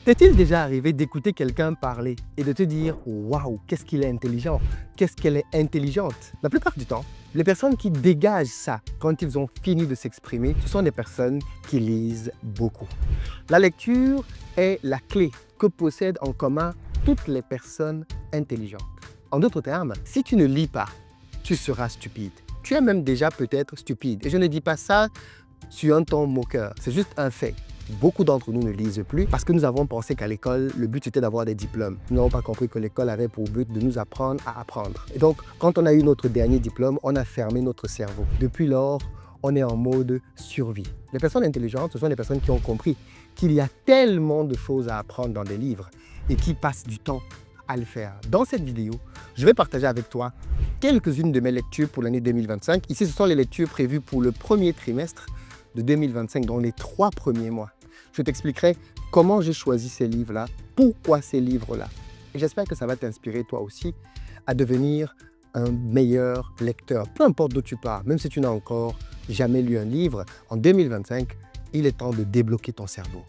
T'est-il déjà arrivé d'écouter quelqu'un parler et de te dire waouh, qu'est-ce qu'il est intelligent, qu'est-ce qu'elle est intelligente? La plupart du temps, les personnes qui dégagent ça quand ils ont fini de s'exprimer, ce sont des personnes qui lisent beaucoup. La lecture est la clé que possèdent en commun toutes les personnes intelligentes. En d'autres termes, si tu ne lis pas, tu seras stupide. Tu es même déjà peut-être stupide. Et je ne dis pas ça sur un ton moqueur, c'est juste un fait. Beaucoup d'entre nous ne lisent plus parce que nous avons pensé qu'à l'école, le but était d'avoir des diplômes. Nous n'avons pas compris que l'école avait pour but de nous apprendre à apprendre. Et donc, quand on a eu notre dernier diplôme, on a fermé notre cerveau. Depuis lors, on est en mode survie. Les personnes intelligentes, ce sont les personnes qui ont compris qu'il y a tellement de choses à apprendre dans des livres et qui passent du temps à le faire. Dans cette vidéo, je vais partager avec toi quelques-unes de mes lectures pour l'année 2025. Ici, ce sont les lectures prévues pour le premier trimestre de 2025, dans les 3 premiers mois. Je t'expliquerai comment j'ai choisi ces livres-là, pourquoi ces livres-là. Et j'espère que ça va t'inspirer toi aussi à devenir un meilleur lecteur. Peu importe d'où tu pars, même si tu n'as encore jamais lu un livre, en 2025, il est temps de débloquer ton cerveau.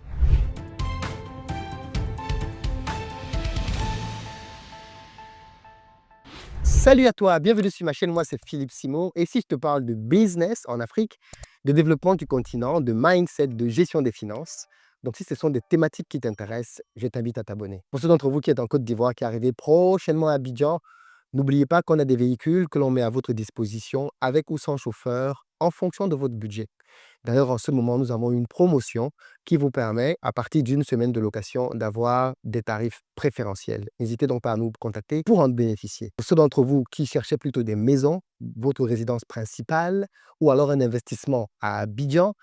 Salut à toi, bienvenue sur ma chaîne, moi c'est Philippe Simon et si je te parle de business en Afrique, de développement du continent, de mindset, de gestion des finances, donc si ce sont des thématiques qui t'intéressent, je t'invite à t'abonner. Pour ceux d'entre vous qui êtes en Côte d'Ivoire, qui arrivez prochainement à Abidjan, n'oubliez pas qu'on a des véhicules que l'on met à votre disposition avec ou sans chauffeur en fonction de votre budget. D'ailleurs, en ce moment, nous avons une promotion qui vous permet, à partir d'une semaine de location, d'avoir des tarifs préférentiels. N'hésitez donc pas à nous contacter pour en bénéficier. Pour ceux d'entre vous qui cherchaient plutôt des maisons, votre résidence principale, ou alors un investissement à Abidjan,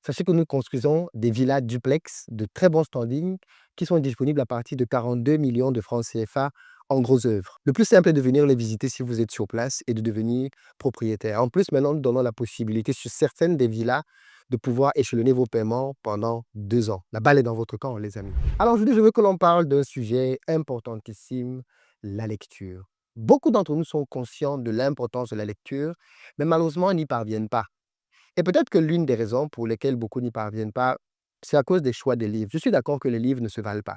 sachez que nous construisons des villas duplex de très bon standing qui sont disponibles à partir de 42 millions de francs CFA en gros œuvre. Le plus simple est de venir les visiter si vous êtes sur place et de devenir propriétaire. En plus, maintenant, nous donnons la possibilité sur certaines des villas de pouvoir échelonner vos paiements pendant 2 ans. La balle est dans votre camp, les amis. Alors aujourd'hui, je veux que l'on parle d'un sujet importantissime, la lecture. Beaucoup d'entre nous sont conscients de l'importance de la lecture, mais malheureusement, n'y parviennent pas. Et peut-être que l'une des raisons pour lesquelles beaucoup n'y parviennent pas, c'est à cause des choix des livres. Je suis d'accord que les livres ne se valent pas.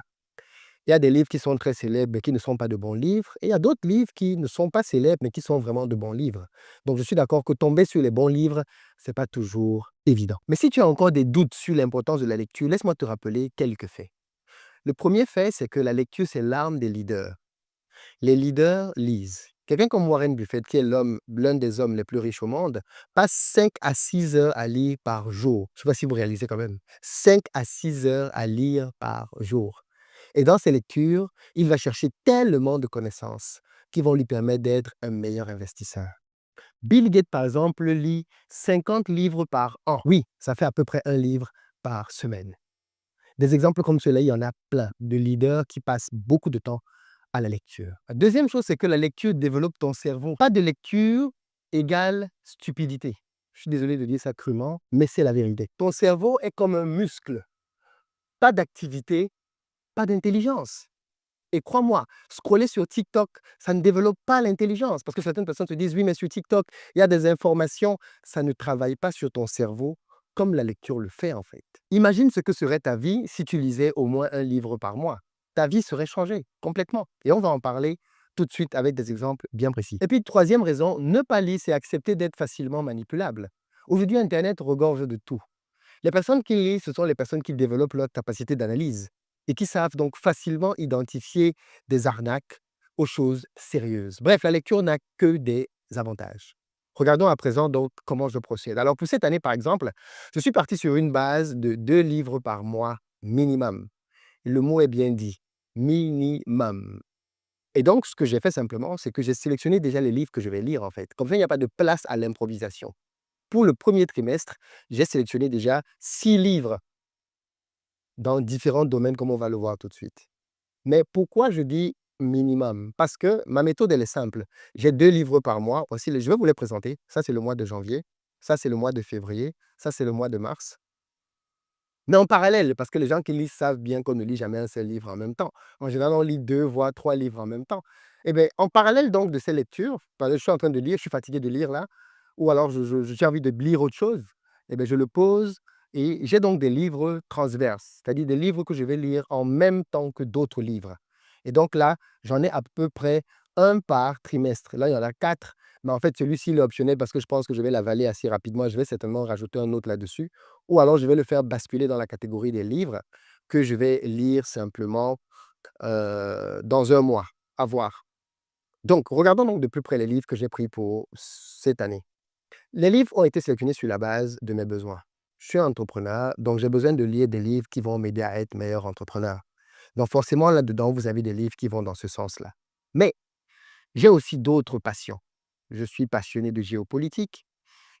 Il y a des livres qui sont très célèbres, mais qui ne sont pas de bons livres. Et il y a d'autres livres qui ne sont pas célèbres, mais qui sont vraiment de bons livres. Donc, je suis d'accord que tomber sur les bons livres, ce n'est pas toujours évident. Mais si tu as encore des doutes sur l'importance de la lecture, laisse-moi te rappeler quelques faits. Le premier fait, c'est que la lecture, c'est l'arme des leaders. Les leaders lisent. Quelqu'un comme Warren Buffett, qui est l'un des hommes les plus riches au monde, passe 5 à 6 heures à lire par jour. Je ne sais pas si vous réalisez quand même. 5 à 6 heures à lire par jour. Et dans ses lectures, il va chercher tellement de connaissances qui vont lui permettre d'être un meilleur investisseur. Bill Gates, par exemple, lit 50 livres par an. Oui, ça fait à peu près un livre par semaine. Des exemples comme cela, il y en a plein de leaders qui passent beaucoup de temps à la lecture. La deuxième chose, c'est que la lecture développe ton cerveau. Pas de lecture égale stupidité. Je suis désolé de dire ça crûment, mais c'est la vérité. Ton cerveau est comme un muscle. Pas d'activité, pas d'intelligence. Et crois-moi, scroller sur TikTok, ça ne développe pas l'intelligence. Parce que certaines personnes te disent, oui, mais sur TikTok, il y a des informations. Ça ne travaille pas sur ton cerveau comme la lecture le fait en fait. Imagine ce que serait ta vie si tu lisais au moins un livre par mois. Ta vie serait changée complètement. Et on va en parler tout de suite avec des exemples bien précis. Et puis, troisième raison, ne pas lire, c'est accepter d'être facilement manipulable. Aujourd'hui, Internet regorge de tout. Les personnes qui lisent, ce sont les personnes qui développent leur capacité d'analyse et qui savent donc facilement identifier des arnaques aux choses sérieuses. Bref, la lecture n'a que des avantages. Regardons à présent donc comment je procède. Alors pour cette année, par exemple, je suis parti sur une base de 2 livres par mois minimum. Le mot est bien dit, minimum. Et donc, ce que j'ai fait simplement, c'est que j'ai sélectionné déjà les livres que je vais lire en fait. Comme ça, il n'y a pas de place à l'improvisation. Pour le premier trimestre, j'ai sélectionné déjà 6 livres dans différents domaines, comme on va le voir tout de suite. Mais pourquoi je dis minimum? Parce que ma méthode, elle est simple. J'ai 2 livres par mois. Voici je vais vous les présenter. Ça, c'est le mois de janvier. Ça, c'est le mois de février. Ça, c'est le mois de mars. Mais en parallèle, parce que les gens qui lisent savent bien qu'on ne lit jamais un seul livre en même temps. En général, on lit 2 voire 3 livres en même temps. Et bien, en parallèle donc de ces lectures, parce que je suis en train de lire, je suis fatigué de lire là, ou alors j'ai envie de lire autre chose, et bien, je le pose, Et j'ai donc des livres transverses, c'est-à-dire des livres que je vais lire en même temps que d'autres livres. Et donc là, j'en ai à peu près un par trimestre. Là, il y en a 4, mais en fait, celui-ci il est optionnel parce que je pense que je vais l'avaler assez rapidement. Je vais certainement rajouter un autre là-dessus. Ou alors, je vais le faire basculer dans la catégorie des livres que je vais lire simplement dans un mois. À voir. Donc, regardons donc de plus près les livres que j'ai pris pour cette année. Les livres ont été sélectionnés sur la base de mes besoins. Je suis entrepreneur, donc j'ai besoin de lire des livres qui vont m'aider à être meilleur entrepreneur. Donc forcément, là-dedans, vous avez des livres qui vont dans ce sens-là. Mais j'ai aussi d'autres passions. Je suis passionné de géopolitique,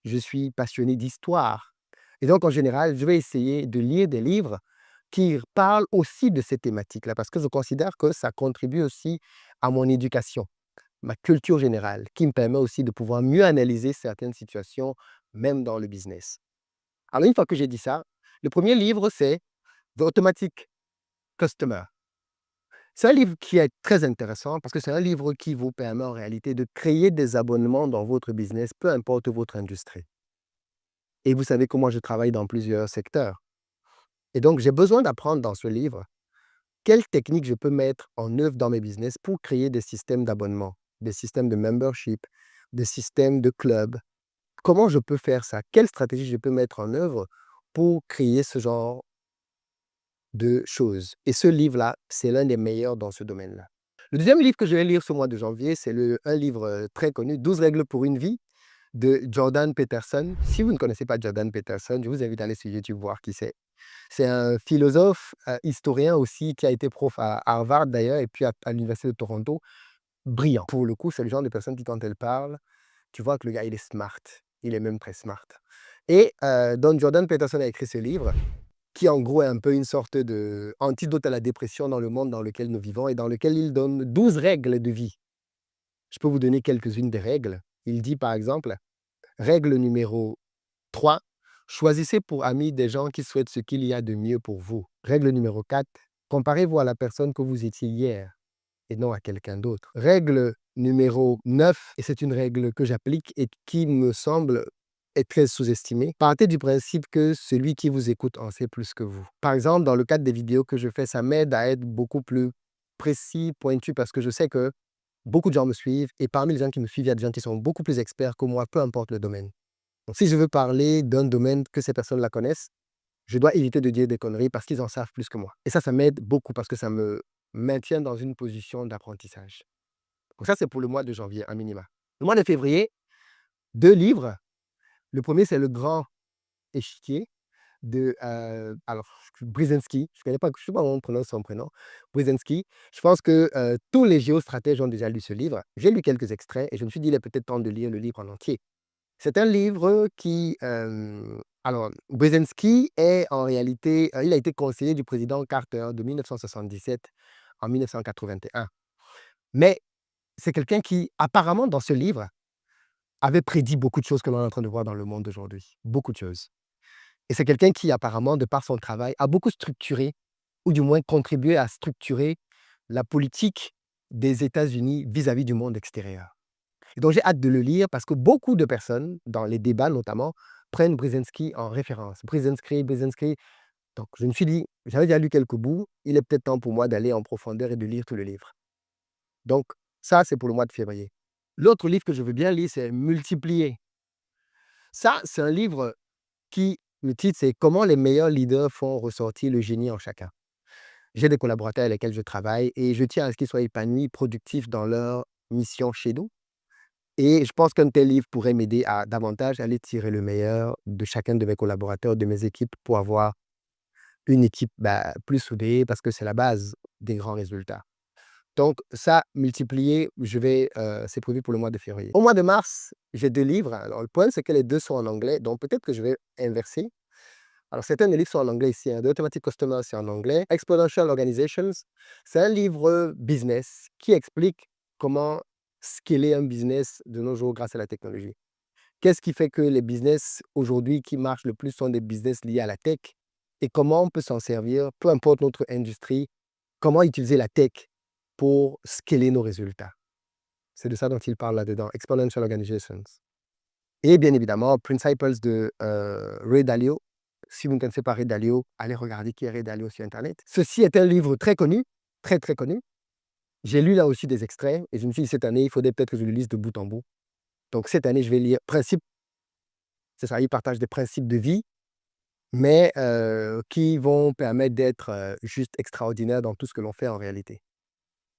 je suis passionné d'histoire. Et donc, en général, je vais essayer de lire des livres qui parlent aussi de ces thématiques-là, parce que je considère que ça contribue aussi à mon éducation, ma culture générale, qui me permet aussi de pouvoir mieux analyser certaines situations, même dans le business. Alors, une fois que j'ai dit ça, le premier livre, c'est The Automatic Customer. C'est un livre qui est très intéressant parce que c'est un livre qui vous permet en réalité de créer des abonnements dans votre business, peu importe votre industrie. Et vous savez que moi, je travaille dans plusieurs secteurs. Et donc, j'ai besoin d'apprendre dans ce livre quelles techniques je peux mettre en œuvre dans mes business pour créer des systèmes d'abonnement, des systèmes de membership, des systèmes de club. Comment je peux faire ça? Quelle stratégie je peux mettre en œuvre pour créer ce genre de choses? Et ce livre-là, c'est l'un des meilleurs dans ce domaine-là. Le deuxième livre que je vais lire ce mois de janvier, c'est un livre très connu, 12 règles pour une vie, de Jordan Peterson. Si vous ne connaissez pas Jordan Peterson, je vous invite à aller sur YouTube voir qui c'est. C'est un philosophe, historien aussi, qui a été prof à Harvard d'ailleurs, et puis à l'Université de Toronto. Brillant. Pour le coup, c'est le genre de personne qui, quand elle parle, tu vois que le gars, il est smart. Il est même très smart. Et donc, Jordan Peterson a écrit ce livre, qui en gros est un peu une sorte de antidote à la dépression dans le monde dans lequel nous vivons et dans lequel il donne 12 règles de vie. Je peux vous donner quelques-unes des règles. Il dit par exemple, règle numéro 3, choisissez pour amis des gens qui souhaitent ce qu'il y a de mieux pour vous. Règle numéro 4, comparez-vous à la personne que vous étiez hier et non à quelqu'un d'autre. Règle numéro 9, et c'est une règle que j'applique et qui me semble est très sous-estimée. Partez du principe que celui qui vous écoute en sait plus que vous. Par exemple, dans le cadre des vidéos que je fais, ça m'aide à être beaucoup plus précis, pointu, parce que je sais que beaucoup de gens me suivent et parmi les gens qui me suivent, il y a des gens qui sont beaucoup plus experts que moi, peu importe le domaine. Donc, si je veux parler d'un domaine que ces personnes la connaissent, je dois éviter de dire des conneries parce qu'ils en savent plus que moi. Et ça m'aide beaucoup parce que ça me maintient dans une position d'apprentissage. Donc ça, c'est pour le mois de janvier, un minima. Le mois de février, 2 livres. Le premier, c'est Le Grand Échiquier de, alors, Brzezinski. Je connais pas, je sais pas comment on prononce son prénom. Brzezinski. Je pense que tous les géostratèges ont déjà lu ce livre. J'ai lu quelques extraits et je me suis dit, il est peut-être temps de lire le livre en entier. C'est un livre qui, alors, Brzezinski est en réalité, il a été conseiller du président Carter de 1977 en 1981. Mais c'est quelqu'un qui, apparemment, dans ce livre, avait prédit beaucoup de choses que l'on est en train de voir dans le monde d'aujourd'hui. Beaucoup de choses. Et c'est quelqu'un qui, apparemment, de par son travail, a beaucoup structuré, ou du moins contribué à structurer la politique des États-Unis vis-à-vis du monde extérieur. Et donc, j'ai hâte de le lire parce que beaucoup de personnes, dans les débats notamment, prennent Brzezinski en référence. Brzezinski, Brzezinski. Donc, je me suis dit, j'avais déjà lu quelques bouts, il est peut-être temps pour moi d'aller en profondeur et de lire tout le livre. Donc, ça, c'est pour le mois de février. L'autre livre que je veux bien lire, c'est Multiplier. Ça, c'est un livre qui, le titre, c'est Comment les meilleurs leaders font ressortir le génie en chacun. J'ai des collaborateurs avec lesquels je travaille et je tiens à ce qu'ils soient épanouis, productifs dans leur mission chez nous. Et je pense qu'un tel livre pourrait m'aider à davantage aller tirer le meilleur de chacun de mes collaborateurs, de mes équipes, pour avoir une équipe plus soudée, parce que c'est la base des grands résultats. Donc ça, multiplier, c'est prévu pour le mois de février. Au mois de mars, j'ai 2 livres. Alors le problème, c'est que les 2 sont en anglais, donc peut-être que je vais inverser. Alors certains des livres sont en anglais ici, The Automatic Customer, c'est en anglais. Exponential Organizations, c'est un livre business qui explique comment scaler un business de nos jours grâce à la technologie. Qu'est-ce qui fait que les business aujourd'hui qui marchent le plus sont des business liés à la tech et comment on peut s'en servir, peu importe notre industrie, comment utiliser la tech pour scaler nos résultats. C'est de ça dont il parle là-dedans, Exponential Organizations. Et bien évidemment, Principles de Ray Dalio. Si vous ne connaissez pas Ray Dalio, allez regarder qui est Ray Dalio sur Internet. Ceci est un livre très connu, très, très connu. J'ai lu là aussi des extraits et je me suis dit, cette année, il faudrait peut-être que je le lise de bout en bout. Donc, cette année, je vais lire Principes. C'est ça, il partage des principes de vie, mais qui vont permettre d'être juste extraordinaire dans tout ce que l'on fait en réalité.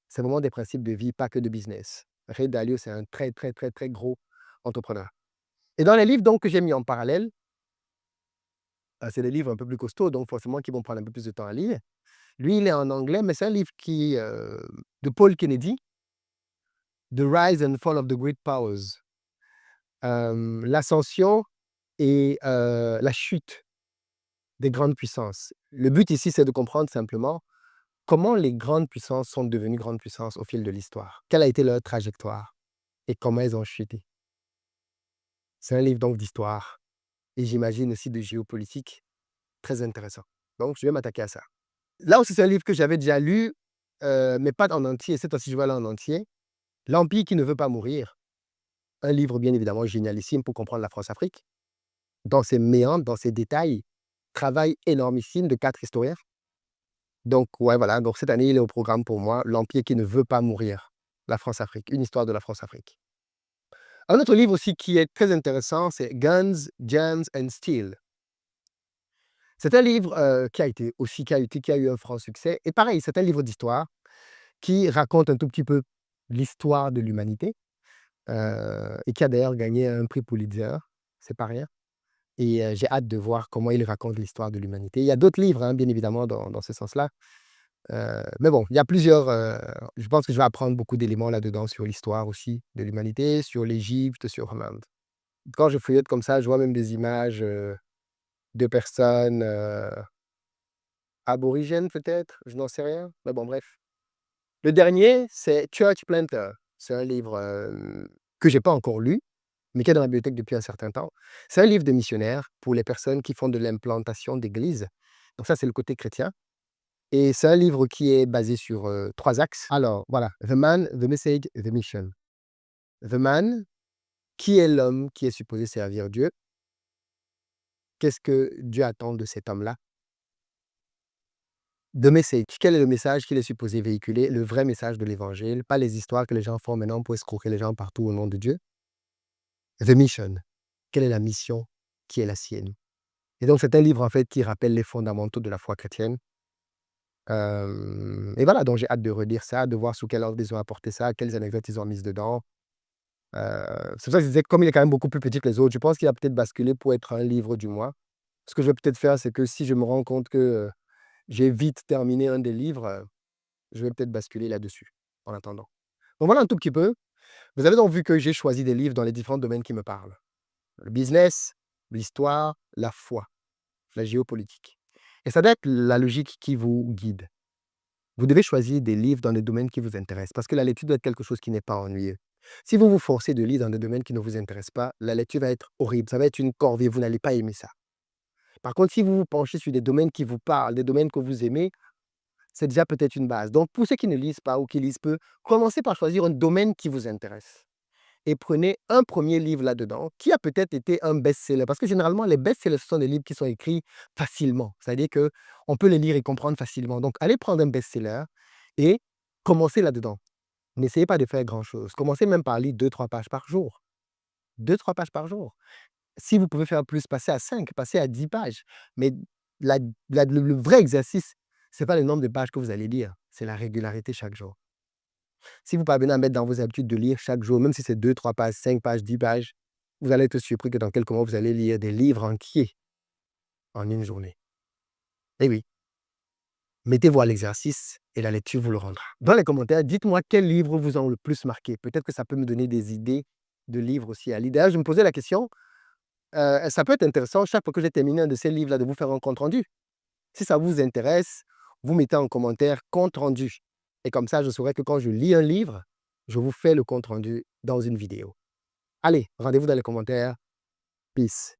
C'est vraiment des principes de vie, pas que de business. Ray Dalio, c'est un très, très, très, très gros entrepreneur. Et dans les livres donc, que j'ai mis en parallèle, c'est des livres un peu plus costauds, donc forcément qui vont prendre un peu plus de temps à lire. Lui, il est en anglais, mais c'est un livre de Paul Kennedy, The Rise and Fall of the Great Powers. L'ascension et la chute des grandes puissances. Le but ici, c'est de comprendre simplement comment les grandes puissances sont devenues grandes puissances au fil de l'histoire. Quelle a été leur trajectoire et comment elles ont chuté. C'est un livre donc d'histoire et j'imagine aussi de géopolitique très intéressant. Donc, je vais m'attaquer à ça. Là aussi, c'est un livre que j'avais déjà lu, mais pas en entier. Cette fois-ci, je vais aller en entier. L'Empire qui ne veut pas mourir. Un livre bien évidemment génialissime pour comprendre la France-Afrique. Dans ses méandres, dans ses détails, travail énormissime de 4 historiens. Donc, ouais, voilà. Donc, cette année, il est au programme pour moi, L'Empire qui ne veut pas mourir. La France-Afrique, une histoire de la France-Afrique. Un autre livre aussi qui est très intéressant, c'est Guns, Gems and Steel. C'est un livre qui a eu un franc succès. Et pareil, c'est un livre d'histoire qui raconte un tout petit peu l'histoire de l'humanité et qui a d'ailleurs gagné un prix Pulitzer. C'est pas rien. Et j'ai hâte de voir comment il raconte l'histoire de l'humanité. Il y a d'autres livres, hein, bien évidemment, dans ce sens-là. Mais bon, il y a plusieurs. Je pense que je vais apprendre beaucoup d'éléments là-dedans sur l'histoire aussi de l'humanité, sur l'Égypte, sur. Quand je feuillette comme ça, je vois même des images de personnes aborigènes, peut-être. Je n'en sais rien. Mais bon, bref. Le dernier, c'est Church Planter. C'est un livre que je n'ai pas encore lu, mais qui est dans la bibliothèque depuis un certain temps. C'est un livre de missionnaires pour les personnes qui font de l'implantation d'églises. Donc ça, c'est le côté chrétien. Et c'est un livre qui est basé sur 3 axes. Alors, voilà. The Man, The Message, The Mission. The Man, qui est l'homme qui est supposé servir Dieu? Qu'est-ce que Dieu attend de cet homme-là? The Message, quel est le message qu'il est supposé véhiculer? Le vrai message de l'Évangile, pas les histoires que les gens font maintenant pour escroquer les gens partout au nom de Dieu. The Mission, quelle est la mission qui est la sienne? Et donc, c'est un livre, en fait, qui rappelle les fondamentaux de la foi chrétienne. Et voilà, donc j'ai hâte de relire ça, de voir sous quel ordre ils ont apporté ça, quelles anecdotes ils ont mises dedans. C'est pour ça que je disais, comme il est quand même beaucoup plus petit que les autres, je pense qu'il a peut-être basculé pour être un livre du mois. Ce que je vais peut-être faire, c'est que si je me rends compte que j'ai vite terminé un des livres, je vais peut-être basculer là-dessus, en attendant. Donc voilà un tout petit peu. Vous avez donc vu que j'ai choisi des livres dans les différents domaines qui me parlent. Le business, l'histoire, la foi, la géopolitique. Et ça doit être la logique qui vous guide. Vous devez choisir des livres dans des domaines qui vous intéressent, parce que la lecture doit être quelque chose qui n'est pas ennuyeux. Si vous vous forcez de lire dans des domaines qui ne vous intéressent pas, la lecture va être horrible, ça va être une corvée, vous n'allez pas aimer ça. Par contre, si vous vous penchez sur des domaines qui vous parlent, des domaines que vous aimez, c'est déjà peut-être une base. Donc, pour ceux qui ne lisent pas ou qui lisent peu, commencez par choisir un domaine qui vous intéresse. Et prenez un premier livre là-dedans qui a peut-être été un best-seller. Parce que généralement, les best-sellers, ce sont des livres qui sont écrits facilement. C'est-à-dire qu'on peut les lire et comprendre facilement. Donc, allez prendre un best-seller et commencez là-dedans. N'essayez pas de faire grand-chose. Commencez même par lire 2-3 pages par jour. 2-3 pages par jour. Si vous pouvez faire plus, passez à 5, passez à 10 pages. Mais le vrai exercice, ce n'est pas le nombre de pages que vous allez lire, c'est la régularité chaque jour. Si vous parvenez à mettre dans vos habitudes de lire chaque jour, même si c'est 2-3 pages, 5 pages, 10 pages, vous allez être surpris que dans quelques mois, vous allez lire des livres entiers en une journée. Eh oui, mettez-vous à l'exercice et la lecture vous le rendra. Dans les commentaires, dites-moi quels livres vous ont le plus marqué. Peut-être que ça peut me donner des idées de livres aussi à lire. D'ailleurs, je me posais la question, ça peut être intéressant, chaque fois que j'ai terminé un de ces livres-là, de vous faire un compte-rendu. Si ça vous intéresse, vous mettez en commentaire compte-rendu. Et comme ça, je saurai que quand je lis un livre, je vous fais le compte-rendu dans une vidéo. Allez, rendez-vous dans les commentaires. Peace.